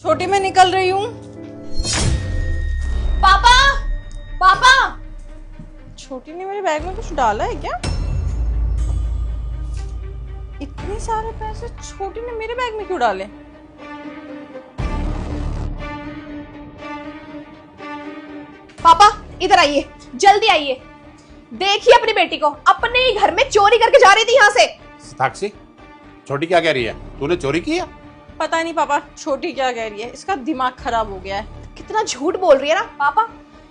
छोटी मैं निकल रही हूँ। पापा पापा, छोटी ने मेरे बैग में कुछ डाला है क्या? इतने सारे पैसे छोटी ने मेरे बैग में क्यों डाले? पापा इधर आइए, जल्दी आइए। देखिए अपनी बेटी को, अपने ही घर में चोरी करके जा रही थी यहाँ से। साक्षी, छोटी क्या कह रही है? तूने चोरी की है? पता नहीं पापा, छोटी क्या कह रही है, इसका दिमाग खराब हो गया है। कितना झूठ बोल रही है ना पापा,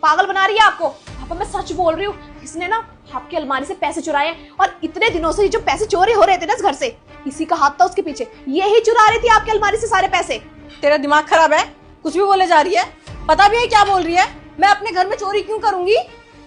पागल बना रही है आपको। पापा मैं सच बोल रही हूँ, इसने ना आपकी अलमारी से पैसे चुराए हैं और इतने दिनों से जो पैसे चोरी हो रहे थे ना इस घर से, इसी का हाथ था उसके पीछे। यही चुरा रही थी आपकी अलमारी से सारे पैसे। तेरा दिमाग खराब है? कुछ भी बोले जा रही है। पता भी है क्या बोल रही है? मैं अपने घर में चोरी क्यों करूंगी?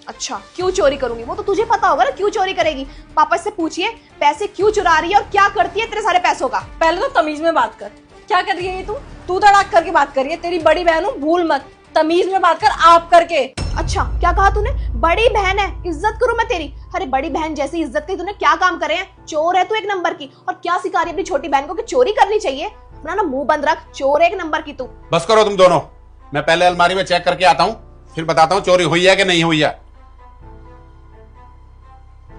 अच्छा क्यों चोरी करूंगी, वो तो तुझे पता होगा ना क्यों चोरी करेगी। पापा से पूछिए पैसे क्यों चुरा रही है और क्या करती है तेरे सारे पैसों का। पहले तो तमीज में बात कर, क्या कर रही है ये तू तड़ाक करके बात कर रही है। तेरी बड़ी बहन हूँ, भूल मत, तमीज में बात कर आप करके। अच्छा क्या कहा तूने? बड़ी बहन है, इज्जत करूं मैं तेरी? अरे बड़ी बहन जैसी इज्जत की तूने क्या काम करे हैं? चोर है तू एक नंबर की। और क्या सिखा रही है अपनी छोटी बहन को कि चोरी करनी चाहिए? अपना ना मुंह बंद रख, चोर एक नंबर की तू। बस करो तुम दोनों, मैं पहले अलमारी में चेक करके आता हूँ, फिर बताता हूँ चोरी हुई है कि नहीं हुई है।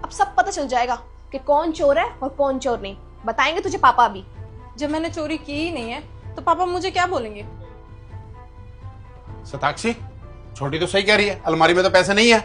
अब सब पता चल जाएगा कि कौन चोर है और कौन चोर नहीं। बताएंगे तुझे पापा अभी। जब मैंने चोरी की ही नहीं है तो पापा मुझे क्या बोलेंगे? साक्षी, छोटी तो सही कह रही है, अलमारी में तो पैसे नहीं है।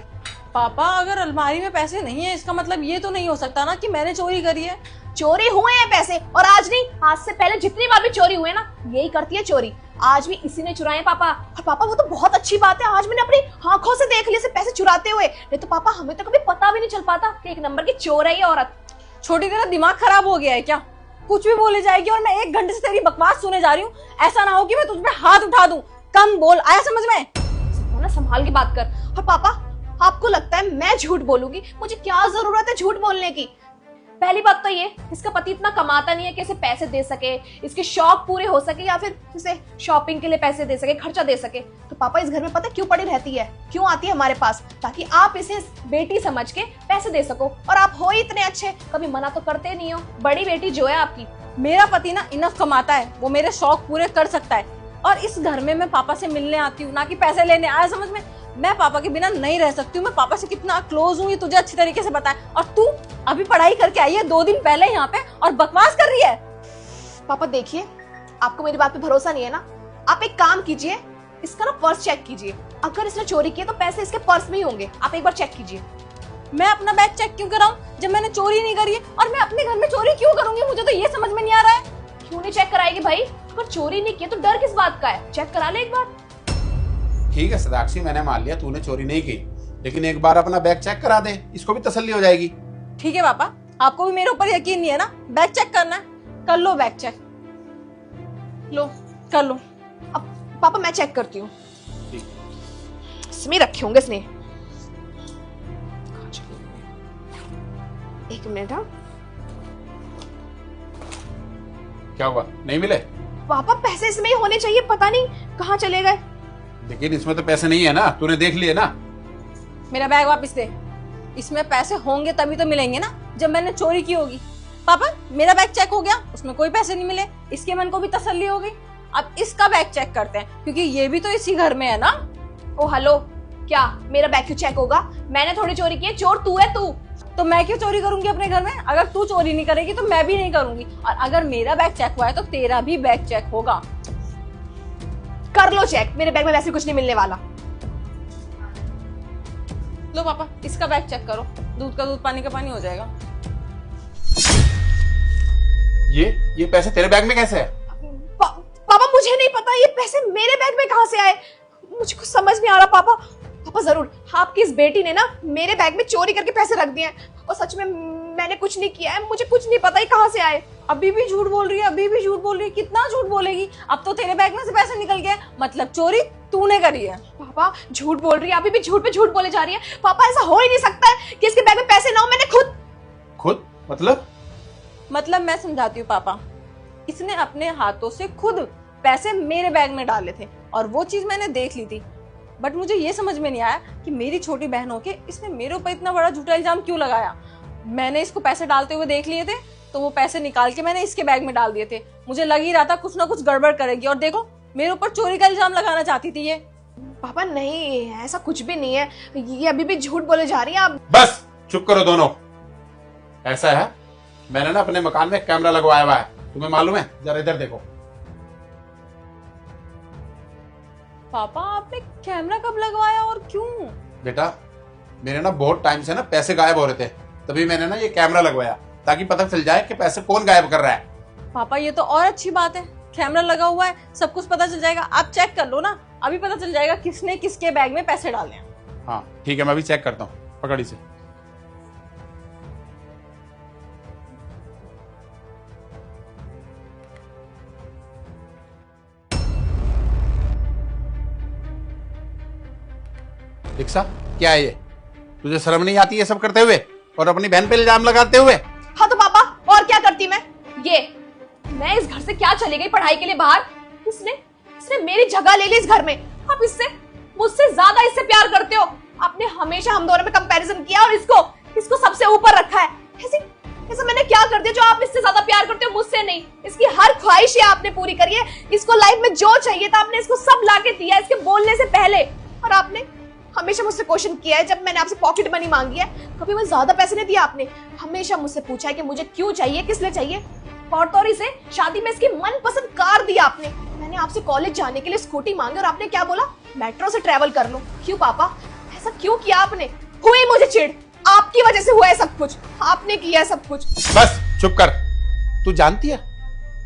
पापा अगर अलमारी में पैसे नहीं है इसका मतलब ये तो नहीं हो सकता ना कि मैंने चोरी करी है। चोरी हुए हैं पैसे, और आज नहीं, आज से पहले जितनी बार भी चोरी हुए ना यही करती है चोरी। आज भी इसी ने चुराए पापा। और पापा वो तो बहुत अच्छी बात है, आज मैंने अपनी आंखों से देख लिया पैसे चुराते हुए। नहीं तो पापा हमें तो कभी पता भी नहीं चल पाता कि एक नंबर की चोर है ये औरत। छोटी तेरा दिमाग खराब हो गया है क्या? कुछ भी बोले जाएगी और मैं 1 घंटे से तेरी बकवास सुने जा रही हूँ। ऐसा ना हो कि मैं तुझ पे हाथ उठा दूं। कम बोल, आया समझ में? ना संभाल के बात कर। और पापा आपको लगता है मैं झूठ बोलूंगी? मुझे क्या जरूरत है झूठ बोलने की? पहली बात तो ये, इसका पति इतना कमाता नहीं है कि इसे पैसे दे सके, इसके शौक पूरे हो सके या फिर इसे शॉपिंग के लिए पैसे दे सके, खर्चा दे सके। तो पापा इस घर में पता क्यों पड़ी रहती है, क्यों आती है हमारे पास? ताकि आप इसे बेटी समझ के पैसे दे सको। और आप हो इतने अच्छे, कभी मना तो करते नहीं हो। बड़ी बेटी जो है आपकी। मेरा पति ना इनफ कमाता है, वो मेरे शौक पूरे कर सकता है। और इस घर में मैं पापा से मिलने आती हूँ, ना कि पैसे लेने। आया समझ में? मैं पापा के बिना नहीं रह सकती हूँ। मैं पापा से कितना क्लोज हूँ ये तुझे अच्छी तरीके से पता है। और तू अभी पढ़ाई करके आई है 2 दिन पहले यहाँ पे और बकवास कर रही है। पापा देखिए, आपको मेरी बात पे भरोसा नहीं है ना? आप एक काम कीजिए, इसका ना पर्स चेक कीजिए। अगर इसने चोरी किया तो पैसे इसके पर्स में ही होंगे। आप एक बार चेक कीजिए। मैं अपना बैग चेक क्यों कराऊं जब मैंने चोरी नहीं करी है? और मैं अपने घर में चोरी क्यों करूंगी? मुझे तो ये समझ में नहीं आ रहा है। क्यों नहीं चेक कराएगी भाई? अगर चोरी नहीं की तो डर किस बात का है? चेक करा ले एक बार। ठीक है साक्षी, मैंने मान लिया तूने चोरी नहीं की, लेकिन एक बार अपना बैग चेक करा दे, इसको भी तसल्ली हो जाएगी। ठीक है पापा, आपको भी मेरे ऊपर यकीन नहीं है ना? बैग चेक करना है, कर लो बैग चेक। लो कर लो। अब पापा मैं चेक करती हूँ। ठीक। इसमें रखे होंगे इसने। एक मिनट। हाँ क्या हुआ, नहीं मिले? पापा पैसे इसमें ही होने चाहिए, पता नहीं कहाँ चले गए। लेकिन इसमें तो पैसे नहीं है ना, तूने देख लिए ना। मेरा बैग वापस दे। इसमें पैसे होंगे तभी तो मिलेंगे ना जब मैंने चोरी की होगी। पापा मेरा बैग चेक हो गया, उसमें कोई पैसे नहीं मिले, इसके मन को भी तसल्ली हो गई। अब इसका बैग चेक करते हैं क्योंकि ये भी तो इसी घर में है ना। ओ हेलो, क्या मेरा बैग क्यों चेक होगा? मैंने थोड़ी चोरी की है, चोर तू है। तू तो मैं क्यों चोरी करूंगी अपने घर में? अगर तू चोरी नहीं करेगी तो मैं भी नहीं करूंगी। और अगर मेरा बैग चेक हुआ है तो तेरा भी बैग चेक होगा। कर लो चेक, मेरे बैग में वैसे कुछ नहीं मिलने वाला। लो पापा इसका बैग चेक करो, दूध का दूध पानी का पानी हो जाएगा। ये पैसे तेरे बैग में कैसे है? पापा मुझे नहीं पता ये पैसे मेरे बैग में कहां से आए, मुझे कुछ समझ नहीं आ रहा। पापा पापा जरूर आपकी इस बेटी ने ना मेरे बैग में चोरी करके पैसे रख दिए हैं। और सच में मैंने कुछ नहीं किया है, मुझे कुछ नहीं पता ये कहां से आए। अभी भी झूठ बोल रही है, अभी भी झूठ बोल रही है। कितना झूठ बोलेगी? अब तो तेरे बैग में से पैसे निकल गए, मतलब चोरी तूने करी है। पापा झूठ बोल रही है, अभी भी झूठ पे झूठ बोले जा रही है। पापा ऐसा हो ही नहीं सकता है कि इसके बैग में पैसे ना हो। मैंने खुद मतलब मैं समझाती हूँ पापा। इसने अपने हाथों से खुद पैसे मेरे बैग में डाले थे और वो चीज मैंने देख ली थी। बट मुझे ये समझ में नहीं आया कि मेरी छोटी बहन होके इसने मेरे ऊपर इतना बड़ा झूठा इल्जाम क्यों लगाया। मैंने इसको पैसे डालते हुए देख लिए थे तो वो पैसे निकाल के मैंने इसके बैग में डाल दिए थे। मुझे लग ही रहा था कुछ ना कुछ गड़बड़ करेगी और देखो मेरे ऊपर चोरी का इल्जाम लगाना चाहती थी ये। पापा नहीं, ऐसा कुछ भी नहीं है, ये अभी भी झूठ बोले जा रही हैं आप। बस चुप करो दोनों। ऐसा है, मैंने ना अपने मकान में कैमरा लगवाया हुआ है, तुम्हें मालूम है? जरा इधर देखो। पापा आपने कैमरा कब लगवाया और क्यों? बेटा मेरे ना बहुत टाइम से ना पैसे गायब हो रहे थे, तभी मैंने ना ये कैमरा लगवाया ताकि पता चल जाए कि पैसे कौन गायब कर रहा है। पापा ये तो और अच्छी बात है, कैमरा लगा हुआ है, सब कुछ पता चल जाएगा। आप चेक कर लो ना, अभी पता चल जाएगा किसने किसके बैग में पैसे डाले हैं। हाँ ठीक है, मैं अभी चेक करता हूँ, पकड़ इसे। दीक्षा क्या है ये? तुझे शर्म नहीं आती ये सब करते हुए और अपनी बहन पे इल्जाम लगाते हुए? हाँ तो पापा और क्या करती मैं इस घर से क्या चली गई पढ़ाई के लिए बाहर, इसने मेरी जगह ले ली इस घर में। आप मुझसे ज्यादा इससे प्यार करते हो। आपने हमेशा हम दोनों में कंपैरिजन किया और इसको सबसे ऊपर रखा है। ऐसा मैंने क्या कर दिया जो आप इससे ज्यादा प्यार करते हो? मुझसे नहीं, इसकी हर ख्वाहिश आपने पूरी करी है। इसको लाइफ में जो चाहिए था आपने इसको सब लाके दिया इसके बोलने से पहले। और आपने हमेशा मुझसे क्वेश्चन किया है जब मैंने आपसे पॉकेट मनी मांगी है, कभी मैं ज्यादा पैसे नहीं दिया आपने। हमेशा मुझसे पूछा है कि मुझे क्यों चाहिए, किस लिए चाहिए। पौड़तौरी से शादी में इसकी मनपसंद कार दी आपने। मैंने आपसे कॉलेज जाने के लिए स्कूटी मांगी और आपने क्या बोला? मेट्रो से ट्रेवल कर लो। क्यों पापा, ऐसा क्यों किया आपने? हुई मुझे चिढ़, आपकी वजह से हुआ है सब कुछ, आपने किया है सब कुछ। बस चुप कर। तू जानती है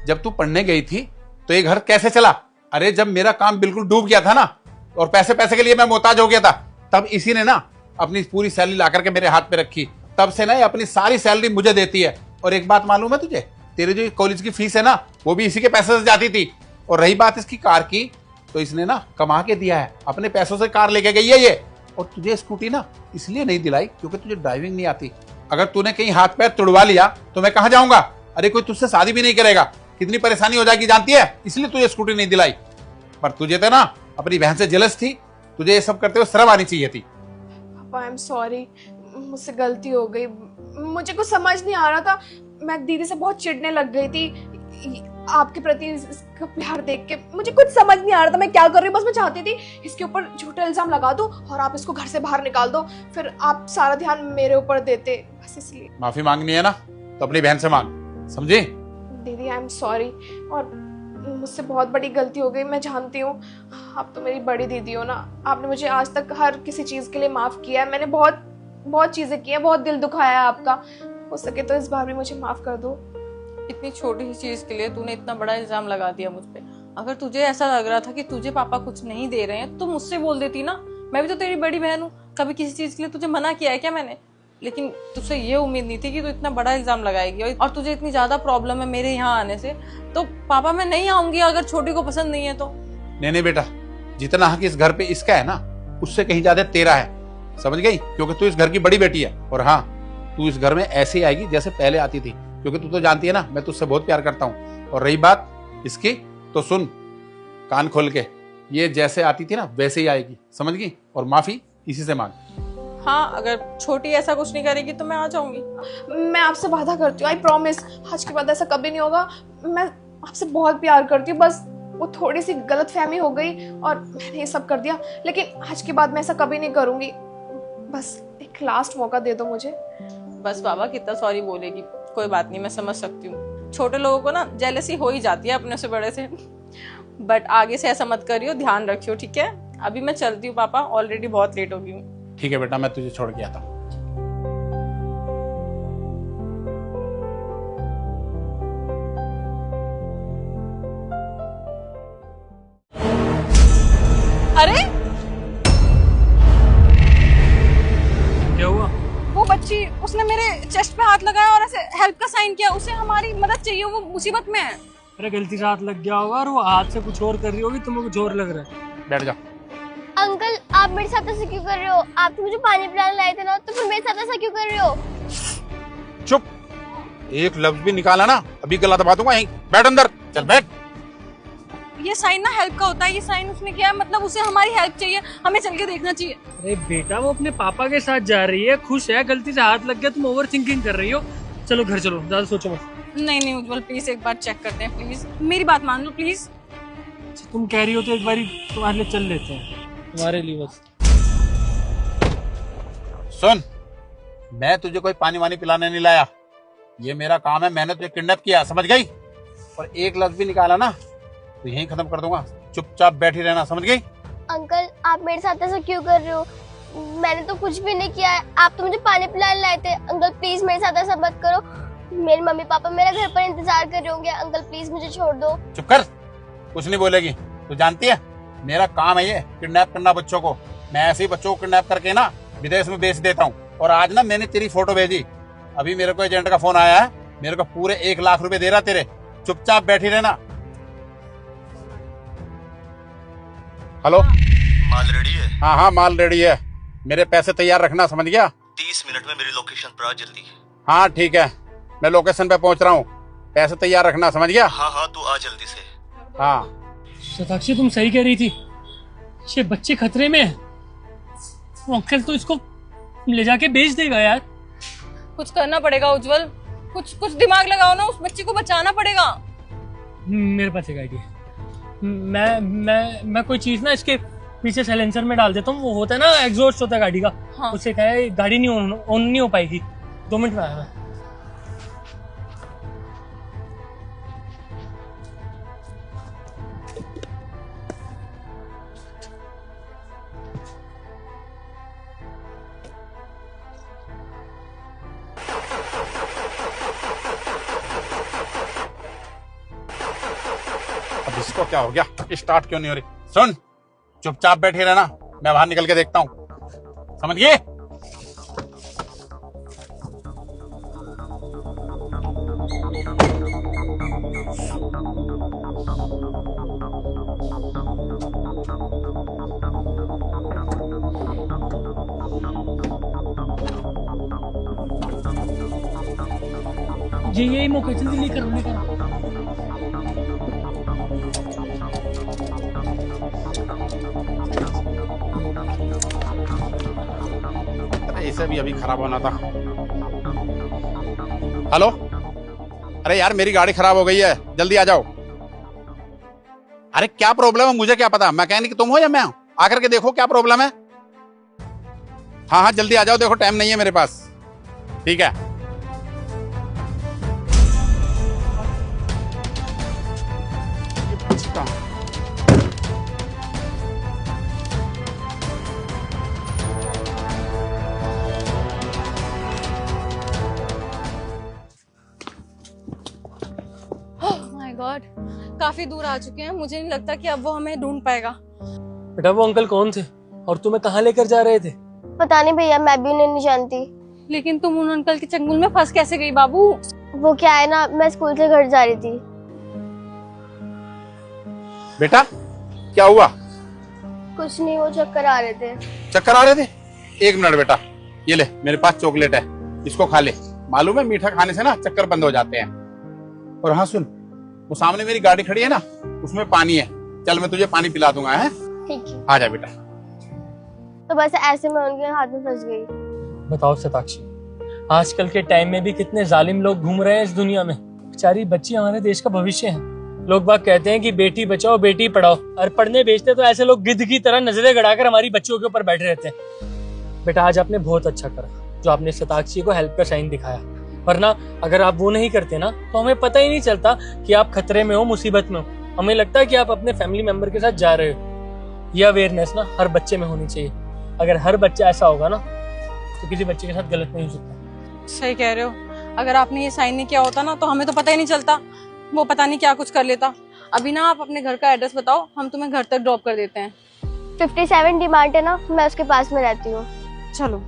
जब तू पढ़ने गई थी तो ये घर कैसे चला? अरे जब मेरा काम बिल्कुल डूब गया था ना और पैसे के लिए मैं मोहताज हो गया था, तब इसी ने ना अपनी पूरी सैलरी ला करके मेरे हाथ पे रखी। तब से ना ये अपनी सारी सैलरी मुझे देती है। और एक बात मालूम है तुझे, तेरे जो कॉलेज की फीस है ना वो भी इसी के पैसे से जाती थी। और रही बात इसकी कार की, तो इसने ना कमा के दिया है, अपने पैसों से कार लेके गई है ये। और तुझे स्कूटी ना इसलिए नहीं दिलाई क्योंकि तुझे ड्राइविंग नहीं आती। अगर तूने कहीं हाथ पैर तुड़वा लिया तो मैं कहाँ जाऊंगा? अरे कोई तुझसे शादी भी नहीं करेगा, कितनी परेशानी हो जाएगी जानती है? इसलिए तुझे स्कूटी नहीं दिलाई। पर तुझे तो ना अपनी बहन से जेलस थी, तुझे ये सब करते हुए शर्म आनी चाहिए थी। पापा आई एम सॉरी, मुझसे गलती हो गई। मुझे कुछ समझ नहीं आ रहा था, मैं दीदी से बहुत चिढ़ने लग गई थी आपके प्रति। इसका प्यार देख के मुझे कुछ समझ नहीं आ रहा था मैं क्या कर रही हूँ। बस मैं चाहती थी इसके ऊपर झूठा इल्जाम लगा दूं और आप इसको घर से बाहर निकाल दो, फिर आप सारा ध्यान मेरे ऊपर देते, बस इसलिए। माफी मांगनी है ना तो अपनी बहन से मांग, समझे? दीदी आई एम सॉरी, और मुझसे बहुत बड़ी गलती हो गई, मैं जानती हूँ। आप तो मेरी बड़ी दीदी हो ना, आपने मुझे आज तक हर किसी चीज के लिए माफ किया है। मैंने बहुत चीजें की हैं, बहुत दिल दुखाया है आपका। हो सके तो इस बार भी मुझे माफ कर दो। इतनी छोटी सी चीज के लिए तूने इतना बड़ा इल्जाम लगा दिया मुझ पे। अगर तुझे ऐसा लग रहा था कि तुझे पापा कुछ नहीं दे रहे हैं तो मुझसे बोल देती ना, मैं भी तो तेरी बड़ी बहन हूँ। कभी किसी चीज के लिए तुझे मना किया है क्या मैंने? लेकिन तुझसे ये उम्मीद नहीं थी कि तू इतना बड़ा इल्जाम लगाएगी। और तुझे इतनी ज्यादा प्रॉब्लम है मेरे यहाँ आने से, तो पापा मैं नहीं आऊंगी अगर छोटी को पसंद नहीं है तो। नहीं बेटा, जितना हक इस घर पे इसका है ना उससे कहीं ज्यादा तेरा है, समझ गई? क्योंकि तू इस घर की बड़ी बेटी है। और हाँ, तू इस घर में ऐसे ही आएगी जैसे पहले आती थी, क्योंकि तू तो जानती है ना मैं तुझसे बहुत प्यार करता हूँ। और रही बात इसकी, तो सुन कान खोल के, ये जैसे आती थी ना वैसे ही आएगी, समझ गई? और माफी इसी से मांग। हाँ, अगर छोटी ऐसा कुछ नहीं करेगी तो मैं आ जाऊंगी। मैं आपसे वादा करती हूँ, आई प्रॉमिस, आज के बाद ऐसा कभी नहीं होगा। मैं आपसे बहुत प्यार करती हूँ, बस वो थोड़ी सी गलतफहमी हो गई और मैंने ये सब कर दिया। लेकिन आज के बाद मैं ऐसा कभी नहीं करूंगी। बस एक लास्ट मौका दे दो मुझे। बस बाबा कितना सॉरी बोलेगी, कोई बात नहीं, मैं समझ सकती हूँ। छोटे लोगों को ना जेलसी हो ही जाती है अपने से बड़े से। बट आगे से ऐसा मत करियो, ध्यान रखियो, ठीक है? अभी मैं चलती हूँ पापा, ऑलरेडी बहुत लेट हो गई हूँ। ठीक है बेटा, मैं तुझे छोड़ के आता हूँ। अरे क्या हुआ? वो बच्ची, उसने मेरे चेस्ट पे हाथ लगाया और ऐसे हेल्प का साइन किया। उसे हमारी मदद चाहिए, वो मुसीबत में है। अरे गलती से हाथ लग गया होगा और वो हाथ से कुछ और कर रही होगी, तुम्हें कुछ और लग रहा है। बैठ जा। अंकल आप मेरे साथ ऐसा क्यों कर रहे हो? आप तो मुझे पानी पिलाने लाए थे ना, तो फिर मेरे साथ ऐसा क्यों कर रहे हो? चुप, एक लफ्ज भी निकाला ना अभी गला दबा दूंगा। यहीं बैठ, अंदर चल बैठ। ये साइन ना हेल्प का होता है, ये साइन उसने किया है, मतलब उसे हमारी हेल्प चाहिए, हमें चल के देखना चाहिए। अरे बेटा वो अपने पापा के साथ जा रही है, खुश है, गलती से हाथ लग गया, तुम ओवर थिंकिंग कर रही हो। चलो घर चलो, ज्यादा सोचो मत। नहीं उज्जवल, प्लीज एक बार चेक करते हैं, प्लीज मेरी बात मान लो, प्लीज। तुम कह रही हो तो एक बारी तुम्हारे लिए चल लेते हैं, तुम्हारे लिए बस। सुन, मैं तुझे कोई पानी वानी पिलाने नहीं लाया, ये मेरा काम है। मैंने तुझे किडनैप किया, समझ गई? और एक लफ्ज भी निकाला ना तो यहीं खत्म कर दूंगा। चुपचाप बैठी रहना, समझ गई? अंकल आप मेरे साथ ऐसा क्यों कर रहे हो? मैंने तो कुछ भी नहीं किया है, आप तो मुझे पानी पिलाने लाए थे। अंकल प्लीज मेरे साथ ऐसा मत करो, मेरे मम्मी पापा मेरा घर पर इंतजार कर रहे होंगे। अंकल प्लीज मुझे छोड़ दो। चुप कर, कुछ नहीं बोलेगी। तू जानती है मेरा काम है ये किडनैप करना बच्चों को। मैं ऐसे ही बच्चों को किडनैप करके ना विदेश में बेच देता हूँ। और आज ना मैंने तेरी फोटो भेजी, अभी मेरे को एजेंट का फोन आया है, मेरे को पूरे 1 लाख रुपए दे रहा तेरे। चुपचाप बैठी रहना। हेलो, माल रेडी है? हाँ हाँ माल रेडी है, मेरे पैसे तैयार रखना, समझ गया? 30 मिनट में मेरी लोकेशन पर आ जल्दी। हाँ ठीक है, मैं लोकेशन पे पहुंच रहा हूँ, पैसे तैयार रखना, समझ गया? हाँ तू आ जल्दी से। हाँ शताक्षी तुम सही कह रही थी, ये बच्चे खतरे में है। वो अंकल तो इसको ले जाके बेच देगा यार। कुछ करना पड़ेगा उज्जवल, कुछ दिमाग लगाओ ना, उस बच्चे को बचाना पड़ेगा। मेरे पास एक आइडिया है। मैं कोई चीज ना इसके पीछे साइलेंसर में डाल देता हूँ, वो होता है ना एग्जॉस्ट होता है गाड़ी का। हाँ। उससे क्या है गाड़ी नहीं ऑन नहीं हो पाएगी। 2 मिनट में आया मैं। अब इसको क्या हो गया, स्टार्ट क्यों नहीं हो रही? सुन, चुपचाप बैठी रहना, मैं बाहर निकल के देखता हूँ, समझ गए? यही मौका, जल्दी लेकर। इसे भी अभी खराब होना था। हेलो, अरे यार मेरी गाड़ी खराब हो गई है, जल्दी आ जाओ। अरे क्या प्रॉब्लम है, मुझे क्या पता, मैकेनिक तुम हो या मैं हूं? आकर के देखो क्या प्रॉब्लम है। हाँ हाँ जल्दी आ जाओ, देखो टाइम नहीं है मेरे पास। ठीक है। माय गॉड, काफी दूर आ चुके हैं, मुझे नहीं लगता कि अब वो हमें ढूंढ पाएगा। बेटा वो अंकल कौन थे और तुम्हें कहाँ लेकर जा रहे थे? पता नहीं भैया, मैं भी उन्हें नहीं जानती। लेकिन तुम उन अंकल के चंगुल में फंस कैसे गई बाबू? वो क्या है ना, मैं स्कूल से घर जा रही थी। बेटा क्या हुआ? कुछ नहीं, वो चक्कर आ रहे थे। चक्कर आ रहे थे? 1 मिनट बेटा, ये ले मेरे पास चॉकलेट है, इसको खा ले। मालूम है मीठा खाने से ना चक्कर बंद हो जाते हैं। और हाँ सुन, वो सामने मेरी गाड़ी खड़ी है ना, उसमें पानी है, चल मैं तुझे पानी पिला दूंगा। है ठीक है। आ जा बेटा। तो बस ऐसे मैं उनके हाथ में फंस गई। बताओ शताक्षी, आजकल के टाइम में भी कितने जालिम लोग घूम रहे हैं इस दुनिया में। बेचारी बच्ची हमारे देश का भविष्य है। लोग बाग कहते हैं कि बेटी बचाओ बेटी पढ़ाओ, और पढ़ने भेजते तो ऐसे लोग गिद्ध की तरह नजरें गड़ाकर हमारी बच्चियों के ऊपर बैठे रहते हैं। बेटा आज आपने बहुत अच्छा करा जो आपने शताक्षी को हेल्प का साइन दिखाया, वरना अगर आप वो नहीं करते ना तो हमें पता ही नहीं चलता कि आप खतरे में हो, मुसीबत में हो। हमें लगता है कि आप अपने फैमिली मेंबर के साथ जा रहे हो। यह अवेयरनेस ना हर बच्चे में होनी चाहिए। अगर हर बच्चा ऐसा होगा ना तो किसी बच्चे के साथ गलत नहीं हो सकता। सही कह रहे हो, अगर आपने ये साइन नहीं किया होता ना तो हमें तो पता ही नहीं चलता, वो पता नहीं क्या कुछ कर लेता। अभी ना आप अपने घर का एड्रेस बताओ, हम तुम्हें घर तक ड्रॉप कर देते हैं। 57 डिमांड है ना, मैं उसके पास में रहती हूँ। चलो।